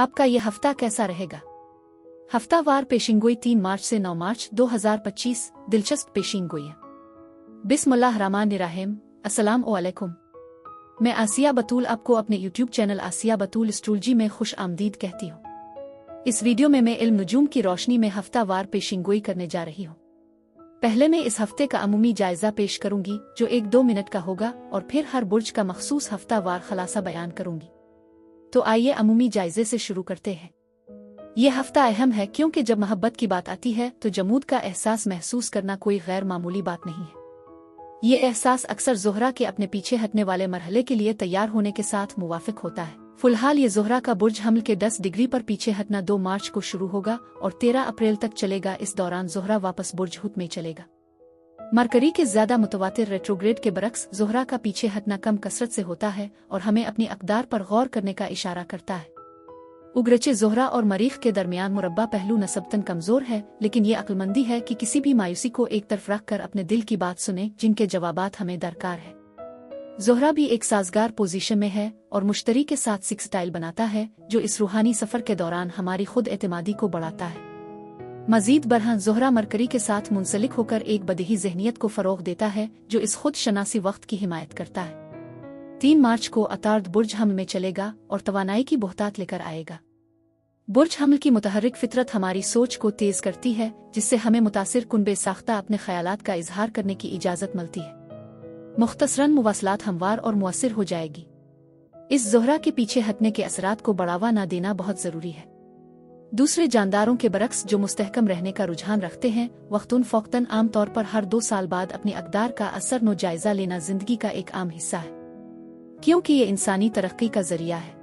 आपका ये हफ्ता कैसा रहेगा? हफ्तावार पेशिंगोई 3 मार्च से 9 मार्च 2025 दिलचस्प पेशिंगोई है। बिस्मिल्लाहिर्रहमानिर्रहीम। अस्सलाम वालेकुम। मैं आसिया बतूल आपको अपने यूट्यूब चैनल आसिया बतूल एस्ट्रोलॉजी में खुश आमदीद कहती हूँ। इस वीडियो में मैं इल्म नुजूम की रोशनी में हफ्तावार पेशिंगोई करने जा रही हूँ। पहले मैं इस हफ्ते का अमूमी जायजा पेश करूंगी जो 1-2 मिनट का होगा और फिर हर बुर्ज का मखसूस हफ्तावार खलासा बयान करूंगी। तो आइए अमूमी जायजे से शुरू करते हैं। ये हफ्ता अहम है क्योंकि जब मोहब्बत की बात आती है तो जमूद का एहसास महसूस करना कोई गैर मामूली बात नहीं है। ये एहसास अक्सर ज़ोहरा के अपने पीछे हटने वाले मरहले के लिए तैयार होने के साथ मुवाफिक होता है। फिलहाल ये ज़ोहरा का बुर्ज हमल के 10 डिग्री पर पीछे हटना 2 मार्च को शुरू होगा और 13 अप्रैल तक चलेगा। इस दौरान ज़ोहरा वापस बुर्ज हुत में चलेगा। मरकरी के ज्यादा मुतवातिर रेट्रोग्रेड के बरक्स ज़ोहरा का पीछे हटना कम कसरत से होता है और हमें अपनी अक़दार पर गौर करने का इशारा करता है। उगरचे ज़ोहरा और मरीख के दरमियान मुरब्बा पहलू नस्बतन कमज़ोर है, लेकिन ये अक्लमंदी है कि किसी भी मायूसी को एक तरफ रख कर अपने दिल की बात सुने जिनके जवाबात हमें दरकार है। ज़ोहरा भी एक साजगार पोजीशन में है और मुश्तरी के साथ सिक्सटाइल बनाता है जो इस रूहानी सफ़र के दौरान हमारी खुद एतमादी को बढ़ाता है। मजीद बरहन ज़ोहरा मरकरी के साथ मुंसलिक होकर एक बदही ज़हनियत को फ़रोग़ देता है जो इस खुद शनासी वक्त की हिमायत करता है। 3 मार्च को अतार्द बुर्ज हमल में चलेगा और तवानाई की बहुतात लेकर आएगा। बुर्ज हमल की मुतहर्रिक फितरत हमारी सोच को तेज करती है जिससे हमें मुतासिर कुन बेसाख्ता अपने ख्यालात का इजहार करने की इजाज़त मिलती है। मुख्तसरन मुवासलात हमवार और मुअस्सिर हो जाएगी। इस ज़ोहरा के पीछे हटने के असरात को बढ़ावा न देना बहुत ज़रूरी है। दूसरे जानदारों के बरक्स जो मुस्तहकम रहने का रुझान रखते हैं वक्तन फ़ौक़तन आम तौर पर हर 2 साल बाद अपनी अक़दार का असर नो जायज़ा लेना ज़िंदगी का एक आम हिस्सा है क्योंकि ये इंसानी तरक्की का ज़रिया है।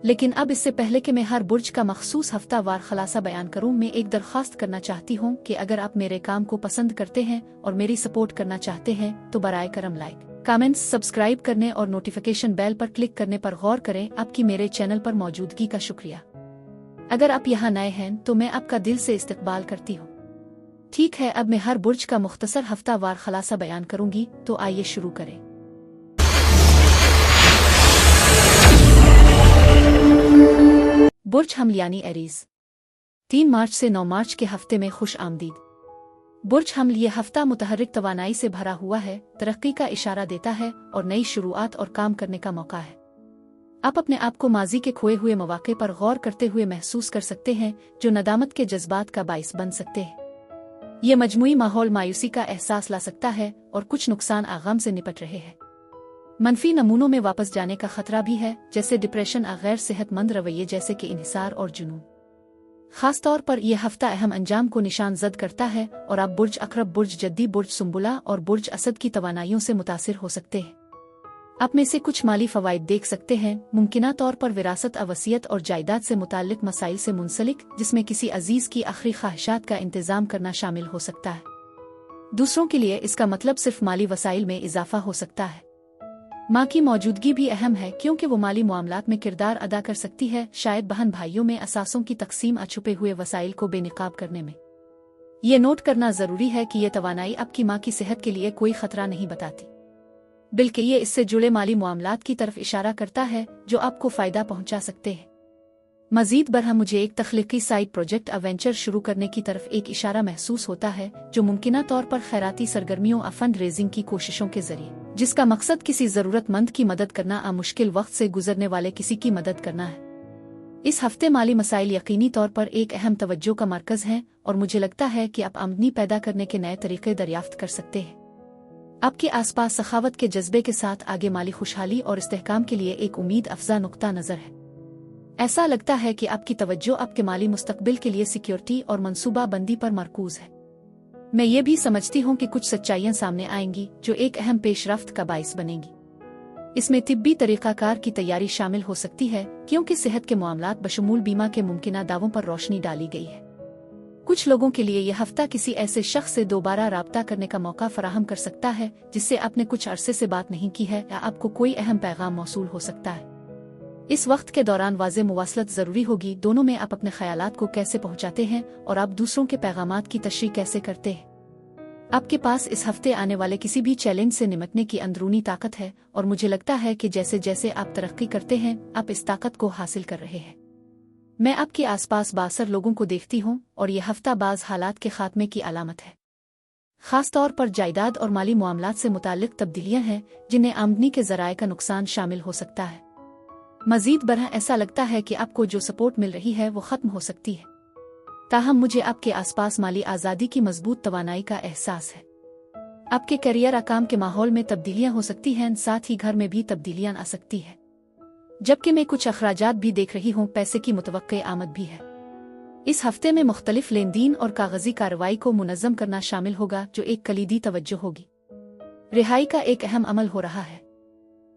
लेकिन अब इससे पहले कि मैं हर बुर्ज का मखसूस हफ्तावार खलासा बयान करूं, मैं एक दरख्वास्त करना चाहती हूं कि अगर आप मेरे काम को पसंद करते हैं और मेरी सपोर्ट करना चाहते हैं तो बराए करम लाइक, कमेंट्स, सब्सक्राइब करने और नोटिफिकेशन बेल पर क्लिक करने पर गौर करें। आपकी मेरे चैनल पर मौजूदगी का शुक्रिया। अगर आप यहाँ नए हैं तो मैं आपका दिल से इस्तकबाल करती हूँ। ठीक है, अब मैं हर बुर्ज का मुख्तसर हफ्तावार खलासा बयान करूंगी, तो आइए शुरू करें। बुर्ज हमल यानी एरीज। 3 मार्च से 9 मार्च के हफ्ते में खुश आमदीद। बुर्ज हमल ये हफ्ता मुतहर्रिक तवानाई से भरा हुआ है, तरक्की का इशारा देता है और नई शुरुआत और काम करने का मौका है। आप अपने आप को माजी के खोए हुए मौक़े पर गौर करते हुए महसूस कर सकते हैं जो नदामत के जज्बात का बाइस बन सकते हैं। ये मजमूई माहौल मायूसी का एहसास ला सकता है और कुछ नुकसान आगाम से निपट रहे हैं। मनफी नमूनों में वापस जाने का खतरा भी है, जैसे डिप्रेशन, गैर सेहतमंद रवैये जैसे कि इन्हिसार और जुनून। खास तौर पर यह हफ्ता अहम अंजाम को निशान जद करता है और आप बुर्ज अकरब, बुर्ज जद्दी, बुर्ज सुम्बुला और बुर्ज असद की तवानाइयों से मुतासिर हो सकते हैं। आप में से कुछ माली फवाइद देख सकते हैं, मुमकिना तौर पर विरासत, अवसियत और जायदाद से मुताल्लिक मसाइल से मुंसलिक, जिसमें किसी अजीज की आखिरी ख्वाहिशात का इंतजाम करना शामिल हो सकता है। दूसरों के लिए इसका मतलब सिर्फ माली वसाइल में इजाफा हो सकता है। माँ की मौजूदगी भी अहम है क्योंकि वो माली मामलात में किरदार अदा कर सकती है, शायद बहन भाइयों में असासों की तकसीम, अछुपे हुए वसाइल को बेनिकाब करने में। ये नोट करना जरूरी है कि यह तवानाई आपकी माँ की सेहत के लिए कोई खतरा नहीं बताती, बल्कि ये इससे जुड़े माली मामलात की तरफ इशारा करता है जो आपको फ़ायदा पहुंचा सकते हैं। मजीद बरहम मुझे एक तख्लीकी साइड प्रोजेक्ट अवेंचर शुरू करने की तरफ एक इशारा महसूस होता है जो मुमकिना तौर पर खैराती सरगर्मियों, फंड रेजिंग की कोशिशों के जरिए, जिसका मकसद किसी ज़रूरतमंद की मदद करना, मुश्किल वक्त से गुजरने वाले किसी की मदद करना है। इस हफ्ते माली मसाइल यकीनी तौर पर एक अहम तवज्जो का मरकज़ हैं और मुझे लगता है कि आप आमदनी पैदा करने के नए तरीके दरियाफ्त कर सकते हैं। आपके आसपास सखावत के जज्बे के साथ आगे माली खुशहाली और इस्तेहकाम के लिए एक उम्मीद अफजा नुक्ता नज़र है। ऐसा लगता है कि आपकी तवज्जो आपके माली मुस्तकबिल के लिए सिक्योरिटी और मनसूबा बंदी पर मरकूज है। मैं ये भी समझती हूँ कि कुछ सच्चाइयाँ सामने आएंगी जो एक अहम पेशरफ्त का बाइस बनेंगी। इसमें तिब्बी तरीक़ाकार की तैयारी शामिल हो सकती है क्योंकि सेहत के मामलात बशमूल बीमा के मुमकिना दावों पर रोशनी डाली गई है। कुछ लोगों के लिए यह हफ्ता किसी ऐसे शख्स से दोबारा राब्ता करने का मौका फराहम कर सकता है जिससे आपने कुछ अरसे से बात नहीं की है, या आपको कोई अहम पैगाम मौसूल हो सकता है। इस वक्त के दौरान वाज़े मुवासलत ज़रूरी होगी। दोनों में आप अपने ख्यालात को कैसे पहुंचाते हैं और आप दूसरों के पैगामात की तशरीह कैसे करते हैं। आपके पास इस हफ्ते आने वाले किसी भी चैलेंज से निपटने की अंदरूनी ताकत है और मुझे लगता है कि जैसे जैसे आप तरक्की करते हैं आप इस ताकत को हासिल कर रहे हैं। मैं आपके आसपास बासर लोगों को देखती हूँ और ये हफ्ता बाज हालात के खात्मे की अलामत है। खास तौर पर जायदाद और माली मामलात से मुताल्लिक तब्दीलियां हैं जिन्हें आमदनी के ज़राए का नुकसान शामिल हो सकता है। मजीद बरह ऐसा लगता है कि आपको जो सपोर्ट मिल रही है वो ख़त्म हो सकती है। ताहम मुझे आपके आसपास माली आज़ादी की मजबूत तवानाई का एहसास है। आपके करियर आकाम के माहौल में तब्दीलियां हो सकती हैं, साथ ही घर में भी तब्दीलियां आ सकती है। जबकि मैं कुछ अखराजात भी देख रही हूँ, पैसे की मुतवक्के आमद भी है। इस हफ्ते में मुख्तलिफ लेनदेन और कागजी कार्रवाई को मुनज़्ज़म करना शामिल होगा, जो एक कलीदी तवज्जो होगी। रिहाई का एक अहम अमल हो रहा है।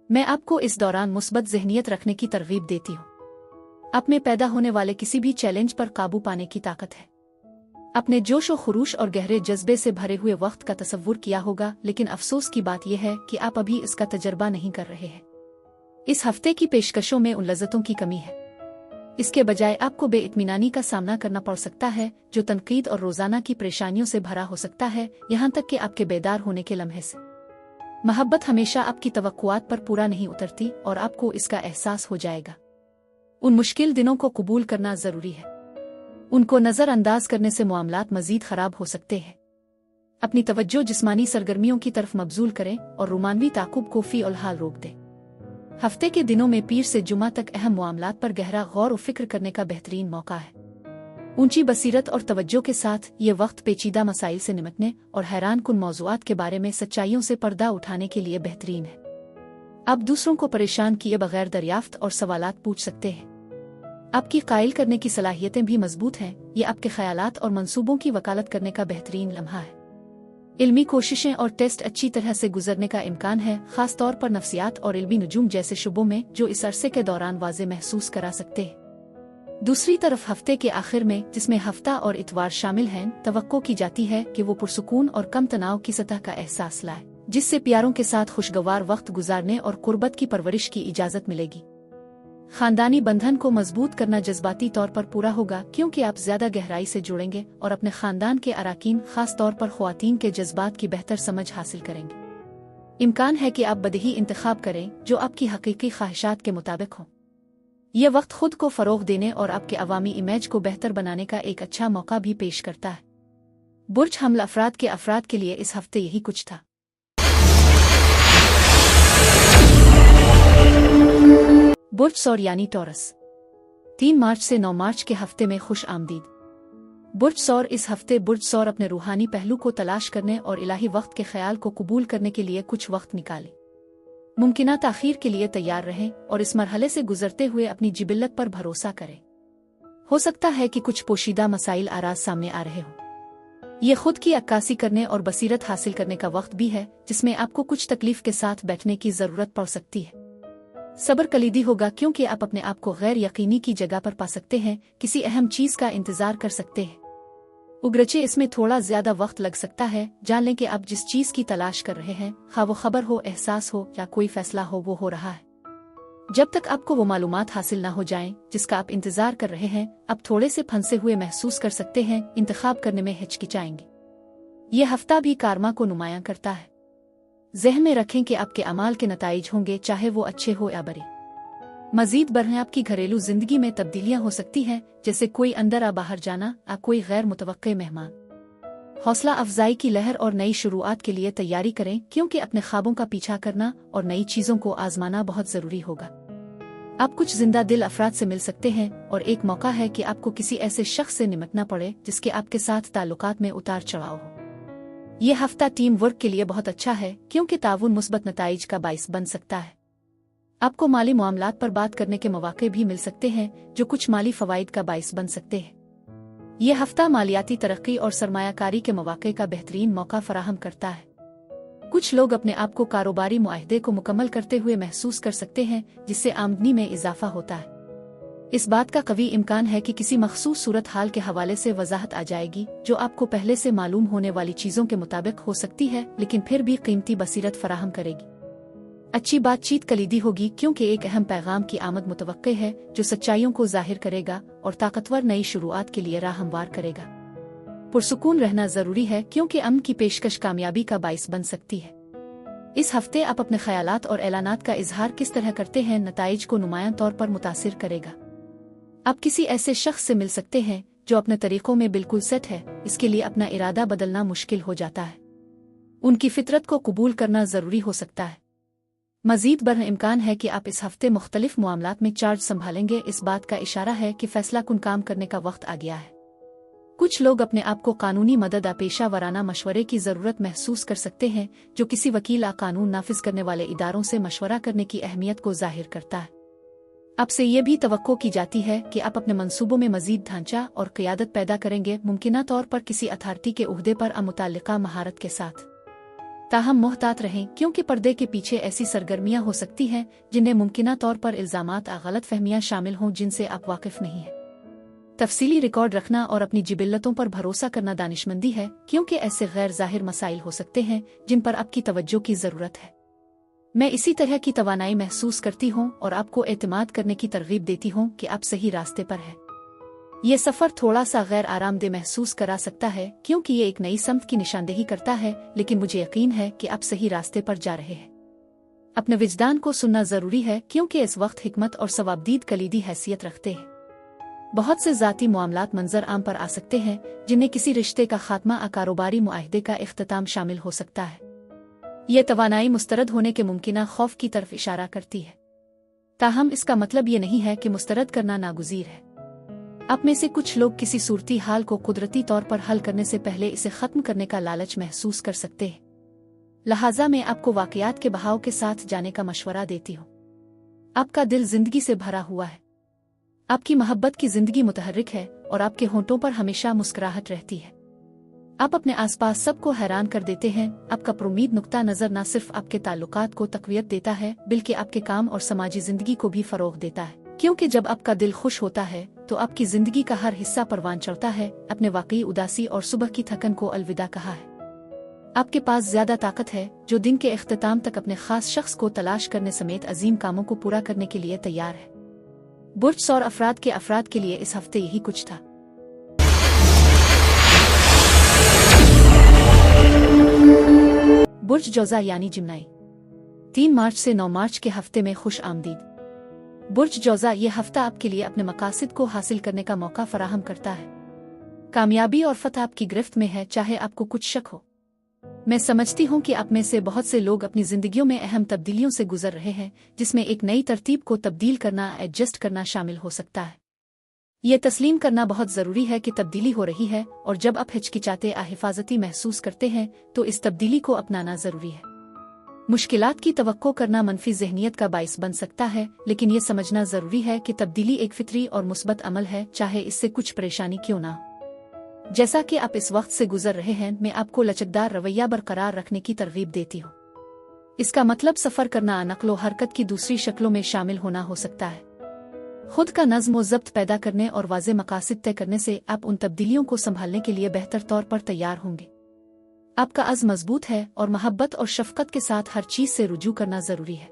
मैं आपको इस दौरान मुस्बत ज़हनियत रखने की तरगीब देती हूँ। आप में पैदा होने वाले किसी भी चैलेंज पर काबू पाने की ताकत है। अपने जोश व खुरूश और गहरे जज्बे से भरे हुए वक्त का तसव्वुर किया होगा, लेकिन अफसोस की बात यह है कि आप अभी इसका तजर्बा नहीं कर रहे हैं। इस हफ्ते की पेशकशों में उन लज़्ज़तों की कमी है। इसके बजाय आपको बेइत्मीनानी का सामना करना पड़ सकता है, जो तनकीद और रोज़ाना की परेशानियों से भरा हो सकता है, यहाँ तक कि आपके बेदार होने के लम्हे से। मोहब्बत हमेशा आपकी तवक्कुआत पर पूरा नहीं उतरती और आपको इसका एहसास हो जाएगा। उन मुश्किल दिनों को कबूल करना ज़रूरी है। उनको नज़रअंदाज करने से मामलात मज़ीद ख़राब हो सकते हैं। अपनी तवज्जो जिस्मानी सरगर्मियों की तरफ मबजूल करें और रूमानवी ताकुब को फ़ी और हाल रोक दें। हफ्ते के दिनों में पीर से जुमा तक अहम मामलात पर गहरा गौर और फिक्र करने का बेहतरीन मौका है। ऊंची बसीरत और तवज्जो के साथ ये वक्त पेचीदा मसाइल से निपटने और हैरान कुन मौज़ूआत के बारे में सच्चाइयों से पर्दा उठाने के लिए बेहतरीन है। आप दूसरों को परेशान किए बगैर दरियाफ्त और सवालात पूछ सकते हैं। आपकी कायल करने की सलाहियतें भी मजबूत हैं। ये आपके ख्यालात और मंसूबों की वकालत करने का बेहतरीन लम्हा है। इल्मी कोशिशें और टेस्ट अच्छी तरह से गुजरने का इम्कान है, खास तौर पर नफ्सियात और इल्मी नुजूम जैसे शुबों में, जो इस अरसे के दौरान वाज़े महसूस करा सकते हैं। दूसरी तरफ हफ्ते के आखिर में, जिसमें हफ्ता और इतवार शामिल हैं, तवक्को की जाती है कि वो पुरसुकून और कम तनाव की सतह का एहसास लाए, जिससे प्यारों के साथ खुशगवार वक्त गुजारने और कुर्बत की परवरिश की इजाज़त मिलेगी। खानदानी बंधन को मजबूत करना जज्बाती तौर पर पूरा होगा, क्योंकि आप ज्यादा गहराई से जुड़ेंगे और अपने खानदान के अराकीन, खास तौर पर ख्वातीन के जज्बात की बेहतर समझ हासिल करेंगे। इम्कान है कि आप बदही इंतखाब करें जो आपकी हकीकी ख्वाहिशात के मुताबिक हो। यह वक्त खुद को फरोग देने और आपके अवामी इमेज को बेहतर बनाने का एक अच्छा मौका भी पेश करता है। बुर्ज हमल अफराद के लिए इस हफ्ते यही कुछ था। बुर्ज सौर यानी टॉरस, 3 मार्च से 9 मार्च के हफ्ते में खुश आमदीद। बुर्ज सौर इस हफ्ते बुर्ज सौर अपने रूहानी पहलू को तलाश करने और इलाही वक्त के ख्याल को कबूल करने के लिए कुछ वक्त निकाले। मुमकिना ताखीर के लिए तैयार रहें और इस मरहले से गुजरते हुए अपनी जिबिल्लत पर भरोसा करें। हो सकता है कि कुछ पोशीदा मसाइल आराज सामने आ रहे हो। ये खुद की अक्कासी करने और बसीरत हासिल करने का वक्त भी है, जिसमें आपको कुछ तकलीफ के साथ बैठने की जरूरत पड़ सकती है। सब्र कलीदी होगा, क्योंकि आप अपने आप को गैर यकीनी की जगह पर पा सकते हैं, किसी अहम चीज का इंतजार कर सकते हैं। उगरचे इसमें थोड़ा ज्यादा वक्त लग सकता है। जान लें कि आप जिस चीज की तलाश कर रहे हैं, खा वो खबर हो, एहसास हो या कोई फैसला हो, वो हो रहा है। जब तक आपको वो मालूमात हासिल ना हो जाएं जिसका आप इंतजार कर रहे हैं, आप थोड़े से फंसे हुए महसूस कर सकते हैं, इंतखाब करने में हिचकिचाएंगे। ये हफ्ता भी कारमा को नुमायां करता है। ज़हन में रखें कि आपके अमाल के नताइज होंगे, चाहे वो अच्छे हो या बुरे। मजीद बरह आपकी घरेलू जिंदगी में तब्दीलियां हो सकती हैं, जैसे कोई अंदर आ बाहर जाना या कोई गैर मुतवक्के मेहमान। हौसला अफजाई की लहर और नई शुरुआत के लिए तैयारी करें, क्योंकि अपने ख्वाबों का पीछा करना और नई चीजों को आजमाना बहुत जरूरी होगा। आप कुछ जिंदा दिल अफराद से मिल सकते हैं और एक मौका है कि आपको किसी ऐसे शख्स से निपटना पड़े जिसके आपके साथ ताल्लुकात में उतार चढ़ाव हो। ये हफ्ता टीम वर्क के लिए बहुत अच्छा है, क्योंकि ताउन मुस्बत नताइज का बाइस बन सकता है। आपको माली मामलात पर बात करने के मौके भी मिल सकते हैं, जो कुछ माली फवाइद का बाइस बन सकते हैं। ये हफ्ता मालियाती तरक्की और सरमायाकारी के मौके का बेहतरीन मौका फराहम करता है। कुछ लोग अपने आप को कारोबारी मुआहदे को मुकम्मल करते हुए महसूस कर सकते हैं, जिससे आमदनी में इजाफा होता है। इस बात का कवी इम्कान है कि किसी मखसूस सूरत हाल के हवाले से वजाहत आ जाएगी, जो आपको पहले से मालूम होने वाली चीजों के मुताबिक हो सकती है, लेकिन फिर भी कीमती बसीरत फराहम करेगी। अच्छी बातचीत कलीदी होगी, क्योंकि एक अहम पैगाम की आमद मुतवक्के है, जो सच्चाइयों को जाहिर करेगा और ताकतवर नई शुरुआत के लिए राह हमवार करेगा। पुरसुकून रहना जरूरी है, क्योंकि अमन की पेशकश कामयाबी का बाइस बन सकती है। इस हफ्ते आप अपने ख्यालात और ऐलानात का इजहार किस तरह करते हैं, नताइज को नुमायां तौर पर मुतासिर करेगा। आप किसी ऐसे शख्स से मिल सकते हैं जो अपने तरीकों में बिल्कुल सेट है, इसके लिए अपना इरादा बदलना मुश्किल हो जाता है। उनकी फितरत को कबूल करना ज़रूरी हो सकता है। मज़ीद बर इम्कान है कि आप इस हफ्ते मुख्तलिफ मामलात में चार्ज संभालेंगे। इस बात का इशारा है कि फैसला कुन काम करने का वक्त आ गया है। कुछ लोग अपने आप को कानूनी मदद या पेशा वराना मशवरे की ज़रूरत महसूस कर सकते हैं, जो किसी वकील या कानून नाफिज करने वाले इदारों से मशवरा करने की अहमियत को जाहिर करता है। आपसे ये भी तवक्को की जाती है कि आप अपने मंसूबों में मजीद ढांचा और क़ियादत पैदा करेंगे, मुमकिना तौर पर किसी अथॉरिटी के उहदे पर मुताल्लिका महारत के साथ। ताहम मोहतात रहें, क्योंकि पर्दे के पीछे ऐसी सरगर्मियां हो सकती हैं जिनमें मुमकिना तौर पर इल्ज़ामात या गलत फहमियां शामिल हों जिनसे आप वाकिफ नहीं हैं। तफसीली रिकॉर्ड रखना और अपनी जिबिल्लतों पर भरोसा करना दानिशमंदी है, क्योंकि ऐसे गैर ज़ाहिर मसाइल हो सकते हैं जिन पर आपकी तवज्जो की ज़रूरत है। मैं इसी तरह की तवानाई महसूस करती हूँ और आपको एतमाद करने की तरगीब देती हूँ कि आप सही रास्ते पर हैं। ये सफ़र थोड़ा सा गैर आरामदेह महसूस करा सकता है, क्योंकि ये एक नई समत की निशानदेही करता है, लेकिन मुझे यकीन है कि आप सही रास्ते पर जा रहे हैं। अपने विजदान को सुनना ज़रूरी है, क्योंकि इस वक्त हिकमत और सवाबदीद कलीदी हैसियत रखते हैं। बहुत से ज़ाती मामलात मंजर आम पर आ सकते हैं जिनमें किसी रिश्ते का खात्मा या कारोबारी मुआहदे का इख्तिताम शामिल हो सकता है। यह तवानाई मुस्तरद होने के मुमकिना खौफ की तरफ इशारा करती है। ताहम इसका मतलब ये नहीं है कि मुस्तरद करना नागुज़ीर है। आप में से कुछ लोग किसी सूरती हाल को कुदरती तौर पर हल करने से पहले इसे ख़त्म करने का लालच महसूस कर सकते हैं। लिहाजा मैं आपको वाक़यात के बहाव के साथ जाने का मशवरा देती हूँ। आपका दिल जिंदगी से भरा हुआ है, आपकी मोहब्बत की जिंदगी मुतहर्रिक है और आपके होंठों पर हमेशा मुस्कुराहट रहती है। आप अपने आसपास सबको हैरान कर देते हैं। आपका पुरुमीद नुक्ता नज़र न सिर्फ आपके ताल्लुकात को तक़वियत देता है, बल्कि आपके काम और समाजी जिंदगी को भी फ़रोग़ देता है, क्योंकि जब आपका दिल खुश होता है तो आपकी जिंदगी का हर हिस्सा परवान चढ़ता है। अपने वाकई उदासी और सुबह की थकन को अलविदा कहा है। आपके पास ज्यादा ताकत है जो दिन के इख्तिताम तक अपने खास शख्स को तलाश करने समेत अजीम कामों को पूरा करने के लिए तैयार है। बुर्ज सौर अफराद के लिए इस हफ्ते यही कुछ था। बुर्ज जौज़ा यानी जिम्नाई 3 मार्च से 9 मार्च के हफ्ते में खुश आमदीद। बुर्ज जौज़ा ये हफ्ता आपके लिए अपने मकासद को हासिल करने का मौका फराहम करता है। कामयाबी और फतह आपकी गिरफ्त में है, चाहे आपको कुछ शक हो। मैं समझती हूँ कि आप में से बहुत से लोग अपनी जिंदगियों में अहम तब्दीलियों से गुजर रहे हैं, जिसमें एक नई तरतीब को तब्दील करना, एडजस्ट करना शामिल हो सकता है। ये तस्लीम करना बहुत ज़रूरी है कि तब्दीली हो रही है, और जब आप हिचकिचाते या हिफाजती महसूस करते हैं तो इस तब्दीली को अपनाना ज़रूरी है। मुश्किलात की तवक्को करना मनफी ज़हनियत का बाइस बन सकता है, लेकिन ये समझना ज़रूरी है कि तब्दीली एक फितरी और मुस्बत अमल है, चाहे इससे कुछ परेशानी क्यों ना हो। जैसा कि आप इस वक्त से गुजर रहे हैं, मैं आपको लचकदार रवैया बरकरार रखने की तरगीब देती हूँ। इसका मतलब सफ़र करना, नक्लो हरकत की दूसरी शक्लों में शामिल होना हो सकता है। खुद का नज़्म व ज़ब्त पैदा करने और वाज़े मकासद तय करने से आप उन तब्दीलियों को संभालने के लिए बेहतर तौर पर तैयार होंगे। आपका अज़्म मजबूत है और मोहब्बत और शफ़क़त के साथ हर चीज़ से रुजू करना ज़रूरी है।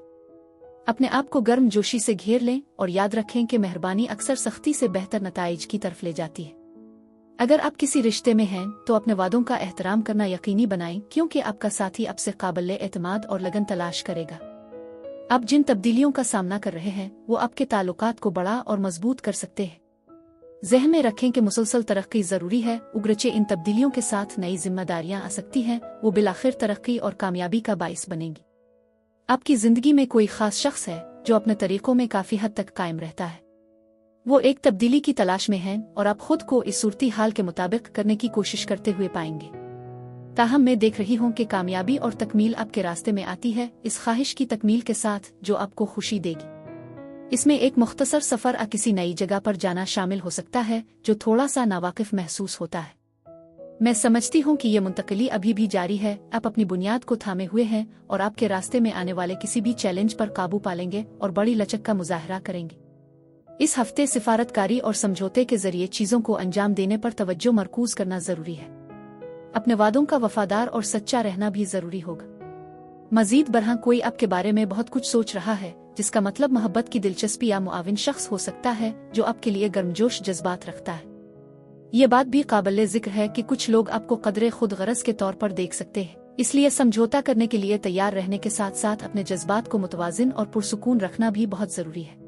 अपने आप को गर्म जोशी से घेर लें और याद रखें कि मेहरबानी अक्सर सख्ती से बेहतर नताइज की तरफ ले जाती है। अगर आप किसी रिश्ते में हैं तो अपने वादों का एहतराम करना यकीनी बनाएं, क्योंकि आपका साथी आपसे काबिल एतमाद और लगन तलाश करेगा। आप जिन तब्दीलियों का सामना कर रहे हैं वो आपके ताल्लुकात को बड़ा और मजबूत कर सकते हैं। ज़हन में रखें कि मुसलसल तरक्की ज़रूरी है, उगरचे इन तब्दीलियों के साथ नई जिम्मेदारियां आ सकती हैं, वो बिलाखिर तरक्की और कामयाबी का बाइस बनेंगी। आपकी ज़िंदगी में कोई ख़ास शख्स है जो अपने तरीक़ों में काफ़ी हद तक कायम रहता है। वो एक तब्दीली की तलाश में है और आप खुद को इस सूरती हाल के मुताबिक करने की कोशिश करते हुए पाएंगे। ताहम मैं देख रही हूँ कि कामयाबी और तकमील आपके रास्ते में आती है, इस ख्वाहिश की तकमील के साथ जो आपको खुशी देगी। इसमें एक मुख्तसर सफ़र या किसी नई जगह पर जाना शामिल हो सकता है जो थोड़ा सा नावाकिफ महसूस होता है। मैं समझती हूँ कि ये मुंतकिली अभी भी जारी है। आप अपनी बुनियाद को थामे हुए हैं और आपके रास्ते में आने वाले किसी भी चैलेंज पर काबू पालेंगे और बड़ी लचक का मुजाहरा करेंगे। इस हफ्ते सिफारतकारी और समझौते के जरिए चीज़ों को अंजाम देने पर तवज्जो मरकूज करना ज़रूरी है। अपने वादों का वफादार और सच्चा रहना भी ज़रूरी होगा। मजीद बरहां कोई आपके बारे में बहुत कुछ सोच रहा है, जिसका मतलब मोहब्बत की दिलचस्पी या मुआविन शख्स हो सकता है जो आपके लिए गर्मजोश जज्बात रखता है। ये बात भी काबिल जिक्र है कि कुछ लोग आपको कदरे खुद गरज के तौर पर देख सकते हैं, इसलिए समझौता करने के लिए तैयार रहने के साथ साथ अपने जज्बात को मुतवाजिन और पुरसुकून रखना भी बहुत ज़रूरी है।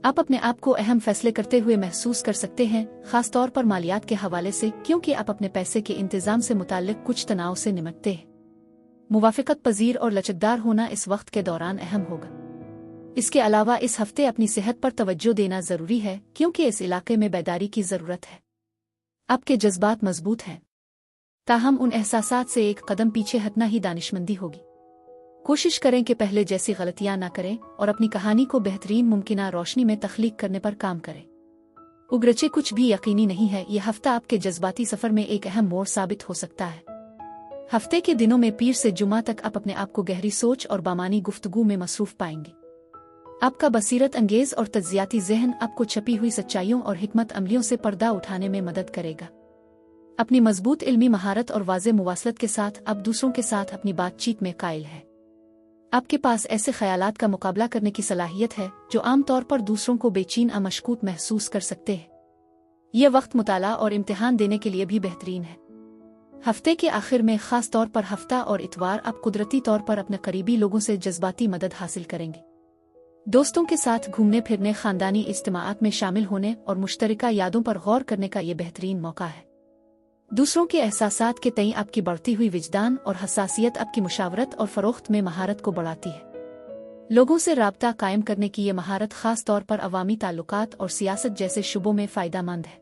आप अपने आप को अहम फैसले करते हुए महसूस कर सकते हैं, खास तौर पर मालियात के हवाले से, क्योंकि आप अपने पैसे के इंतजाम से मुताल्लिक कुछ तनाव से निपटते हैं। मुवाफ़क़त पजीर और लचकदार होना इस वक्त के दौरान अहम होगा। इसके अलावा इस हफ्ते अपनी सेहत पर तवज्जो देना ज़रूरी है, क्योंकि इस इलाके में बेदारी की ज़रूरत है। आपके जज्बात मजबूत हैं, ताहम उन एहसासात से एक कदम पीछे हटना ही दानिशमंदी होगी। कोशिश करें कि पहले जैसी गलतियां ना करें और अपनी कहानी को बेहतरीन मुमकिना रोशनी में तख्लीक करने पर काम करें। उगरचे कुछ भी यकीनी नहीं है, यह हफ्ता आपके जज्बाती सफर में एक अहम मोड़ साबित हो सकता है। हफ्ते के दिनों में पीर से जुमा तक आप अपने आप को गहरी सोच और बामानी गुफ्तगू में मसरूफ पाएंगे। आपका बसीरत अंगेज और तज्जियाती ज़हन आपको छपी हुई सच्चाइयों और हिकमत अमलियों से पर्दा उठाने में मदद करेगा। अपनी मजबूत इल्मी महारत और वाज़े मुवासलत के साथ आप दूसरों के साथ अपनी बातचीत में कायल है। आपके पास ऐसे ख्यालात का मुकाबला करने की सलाहियत है जो आम तौर पर दूसरों को बेचैन और मशकूक महसूस कर सकते हैं। यह वक्त मुताला और इम्तिहान देने के लिए भी बेहतरीन है। हफ्ते के आखिर में, खास तौर पर हफ्ता और इतवार, आप कुदरती तौर पर अपने करीबी लोगों से जज्बाती मदद हासिल करेंगे। दोस्तों के साथ घूमने फिरने, खानदानी इज्तिमाआत में शामिल होने और मुश्तरका यादों पर गौर करने का यह बेहतरीन मौका है। दूसरों के एहसासात के तईं आपकी बढ़ती हुई विजदान और हसासियत आपकी मुशावरत और फरोख्त में महारत को बढ़ाती है। लोगों से राब्ता कायम करने की यह महारत खास तौर पर अवामी ताल्लुकात और सियासत जैसे शुबों में फ़ायदेमंद है।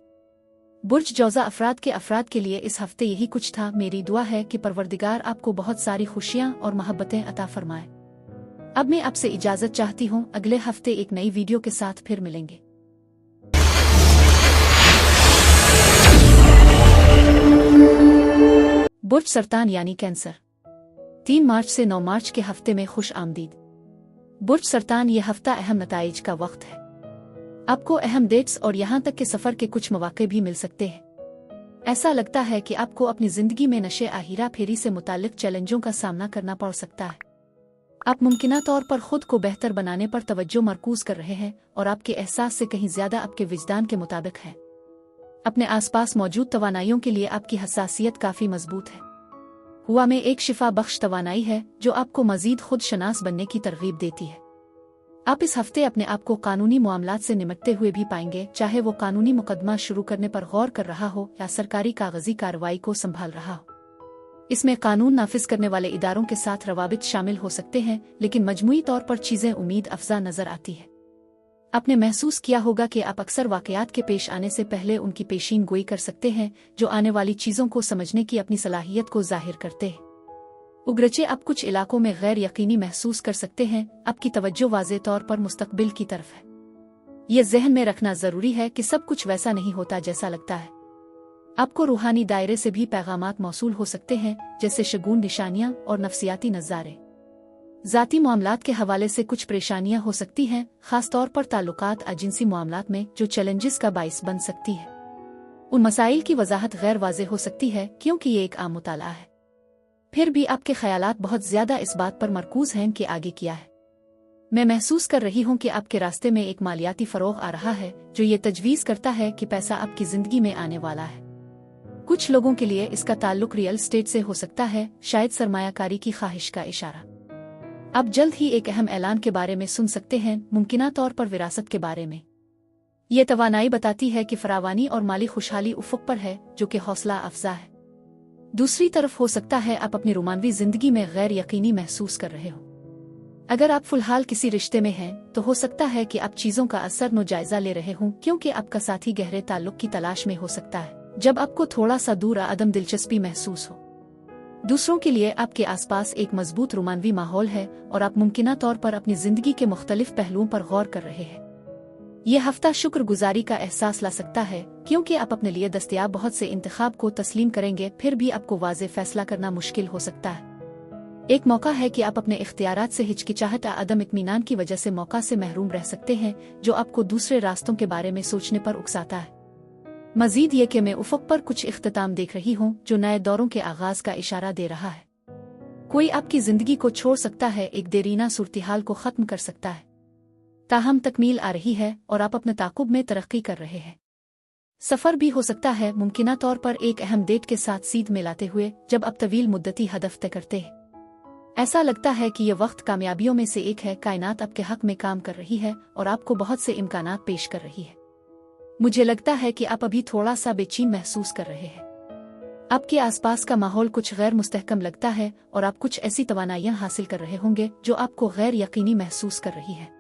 बुर्ज जौज़ा अफराद के लिए इस हफ्ते यही कुछ था। मेरी दुआ है कि परवरदिगार आपको बहुत सारी खुशियाँ और मोहब्बतें अता फरमाए। अब मैं आपसे इजाज़त चाहती हूँ। अगले हफ्ते एक नई वीडियो के साथ फिर मिलेंगे। बुर्ज सरतान यानी कैंसर, 3 मार्च से 9 मार्च के हफ्ते में खुश आमदीद। बुर्ज सरतान, ये हफ्ता अहम नताइज का वक्त है। आपको अहम डेट्स और यहाँ तक के सफ़र के कुछ मौके भी मिल सकते हैं। ऐसा लगता है कि आपको अपनी ज़िंदगी में नशे आहिरा फेरी से मुताल्लिक चैलेंजों का सामना करना पड़ सकता है। आप मुमकिना तौर पर खुद को बेहतर बनाने पर तवज्जो मरकूज कर रहे हैं और आपके एहसास से कहीं ज़्यादा आपके विजदान के मुताबिक है। अपने आसपास मौजूद तवानाइयों के लिए आपकी हसासियत काफ़ी मजबूत है। हुआ में एक शिफा बख्श तवानाई है जो आपको मजीद खुद शनास बनने की तरगीब देती है। आप इस हफ्ते अपने आप को कानूनी मामलात से निपटते हुए भी पाएंगे, चाहे वो कानूनी मुकदमा शुरू करने पर गौर कर रहा हो या सरकारी कागजी कार्रवाई को संभाल रहा हो। इसमें कानून नाफिज करने वाले इदारों के साथ रवाबित शामिल हो सकते हैं, लेकिन मजमूई तौर पर चीज़ें उम्मीद अफजा नजर आती है। आपने महसूस किया होगा कि आप अक्सर वाकयात के पेश आने से पहले उनकी पेशीन गोई कर सकते हैं, जो आने वाली चीज़ों को समझने की अपनी सलाहियत को जाहिर करते हैं। उगरचे आप कुछ इलाकों में गैर यकीनी महसूस कर सकते हैं, आपकी तवज्जो वाज़े तौर पर मुस्तकबिल की तरफ है। यह जहन में रखना ज़रूरी है कि सब कुछ वैसा नहीं होता जैसा लगता है। आपको रूहानी दायरे से भी पैगामात मौसूल हो सकते हैं, जैसे शगुन निशानियाँ और नफ्सियाती नज़ारे। ज़ाती मामलात के हवाले से कुछ परेशानियां हो सकती हैं, खास तौर पर ताल्लुकात अजिनसी मामलात में, जो चैलेंजेस का बाइस बन सकती है। उन मसाइल की वजाहत गैर वाज़ेह हो सकती है, क्योंकि ये एक आम मुताला है। फिर भी आपके ख्यालात बहुत ज़्यादा इस बात पर मरकूज हैं कि आगे क्या है। मैं महसूस कर रही हूँ कि आपके रास्ते में एक मालियाती फ़रोग़ आ रहा है, जो ये तजवीज़ करता है कि पैसा आपकी ज़िंदगी में आने वाला है। कुछ लोगों के लिए इसका ताल्लुक रियल एस्टेट से हो सकता है, शायद सरमायाकारी की ख्वाहिश का इशारा। आप जल्द ही एक अहम ऐलान के बारे में सुन सकते हैं, मुमकिना तौर पर विरासत के बारे में। ये तवानाई बताती है कि फरावानी और माली खुशहाली उफ़ुक़ पर है, जो कि हौसला अफजा है। दूसरी तरफ हो सकता है आप अपनी रोमानवी ज़िंदगी में गैर यकीनी महसूस कर रहे हो। अगर आप फ़िलहाल किसी रिश्ते में हैं, तो हो सकता है कि आप चीज़ों का असर नो जायज़ा ले रहे हों, क्योंकि आपका साथी गहरे ताल्लुक़ की तलाश में हो सकता है, जब आपको थोड़ा सा दूर अदम दिलचस्पी महसूस हो। दूसरों के लिए आपके आसपास एक मजबूत रोमानवी माहौल है और आप मुमकिना तौर पर अपनी ज़िंदगी के मुख्तलिफ पहलुओं पर गौर कर रहे हैं। यह हफ्ता शुक्रगुजारी का एहसास ला सकता है, क्योंकि आप अपने लिए दस्तयाब बहुत से इंतखाब को तस्लीम करेंगे, फिर भी आपको वाज़े फैसला करना मुश्किल हो सकता है। एक मौका है कि आप अपने इख्तियारात से हिचकिचाहट या अदम इत्मीनान की वजह से मौका से महरूम रह सकते हैं, जो आपको दूसरे रास्तों के बारे में सोचने पर उकसाता है। मजीद ये कि मैं उफ़ुक़ पर कुछ इख्तिताम देख रही हूँ, जो नए दौरों के आगाज़ का इशारा दे रहा है। कोई आपकी ज़िंदगी को छोड़ सकता है, एक देरीना सूरत-ए-हाल को ख़त्म कर सकता है। ताहम तकमील आ रही है और आप अपने ताक़ुब में तरक्की कर रहे हैं। सफ़र भी हो सकता है, मुमकिना तौर पर एक अहम डेट के साथ सीध मिलाते हुए, जब आप तवील मुद्दती हदफ तय करते हैं। ऐसा लगता है कि यह वक्त कामयाबियों में से एक है। कायनात आपके हक में काम कर रही है और आपको बहुत से इम्कानात पेश कर रही है। मुझे लगता है कि आप अभी थोड़ा सा बेचैन महसूस कर रहे हैं। आपके आसपास का माहौल कुछ गैर मुस्तहकम लगता है और आप कुछ ऐसी तवानाइयां हासिल कर रहे होंगे जो आपको गैर यकीनी महसूस कर रही है।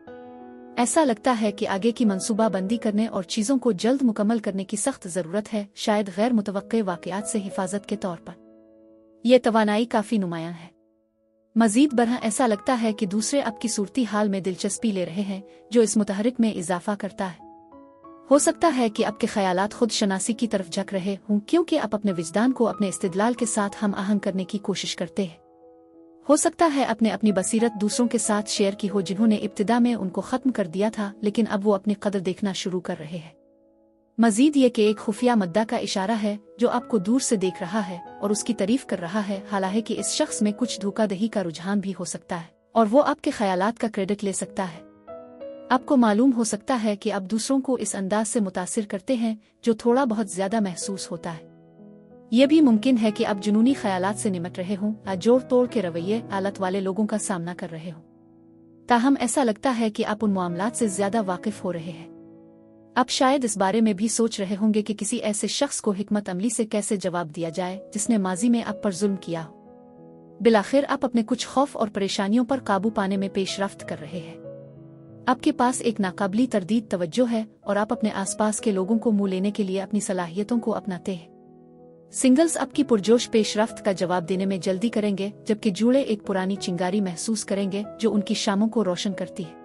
ऐसा लगता है कि आगे की मंसूबाबंदी करने और चीज़ों को जल्द मुकम्मल करने की सख्त ज़रूरत है, शायद गैर मुतवक्के वाक़यात से हिफाजत के तौर पर। यह तवानाई काफ़ी नुमायां है। मज़ीद बरह ऐसा लगता है कि दूसरे आपकी सूरती हाल में दिलचस्पी ले रहे हैं, जो इस मुतहरिक में इजाफा करता है। हो सकता है कि आपके ख्यालात खुद शनासी की तरफ झक रहे हों, क्योंकि आप अपने विजदान को अपने इस्तिदलाल के साथ हम आहंग करने की कोशिश करते हैं। हो सकता है आपने अपनी बसीरत दूसरों के साथ शेयर की हो, जिन्होंने इब्तिदा में उनको ख़त्म कर दिया था, लेकिन अब वो अपनी कदर देखना शुरू कर रहे हैं। मजीद ये कि एक खुफिया मद्दा का इशारा है जो आपको दूर से देख रहा है और उसकी तारीफ कर रहा है, हालांकि इस शख्स में कुछ धोखाधड़ी का रुझान भी हो सकता है और वो आपके ख्यालात का क्रेडिट ले सकता है। आपको मालूम हो सकता है कि आप दूसरों को इस अंदाज से मुतासिर करते हैं जो थोड़ा बहुत ज्यादा महसूस होता है। यह भी मुमकिन है कि आप जुनूनी ख्यालात से निमट रहे हों या जोड़ तोड़ के रवैये आलत वाले लोगों का सामना कर रहे हों। ताहम ऐसा लगता है कि आप उन मामलात से ज्यादा वाकिफ हो रहे हैं। आप शायद इस बारे में भी सोच रहे होंगे कि किसी ऐसे शख्स को हिकमत अमली से कैसे जवाब दिया जाए जिसने माजी में आप पर जुल्म किया हो। बिलाखिर आप अपने कुछ खौफ और परेशानियों पर काबू पाने में पेशरफ्त कर रहे हैं। आपके पास एक नाकाबिली तरदीद तवज्जो है और आप अपने आसपास के लोगों को मुंह लेने के लिए अपनी सलाहियतों को अपनाते हैं। सिंगल्स आपकी पुरजोश पेशरफ्त का जवाब देने में जल्दी करेंगे, जबकि जूड़े एक पुरानी चिंगारी महसूस करेंगे जो उनकी शामों को रोशन करती है।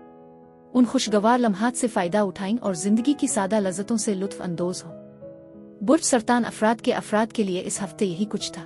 उन खुशगवार लम्हात से फायदा उठाएं और जिंदगी की सादा लज़्ज़तों से लुत्फ अंदोज हो। बुर्ज सरतान अफराद के लिए इस हफ्ते यही कुछ था।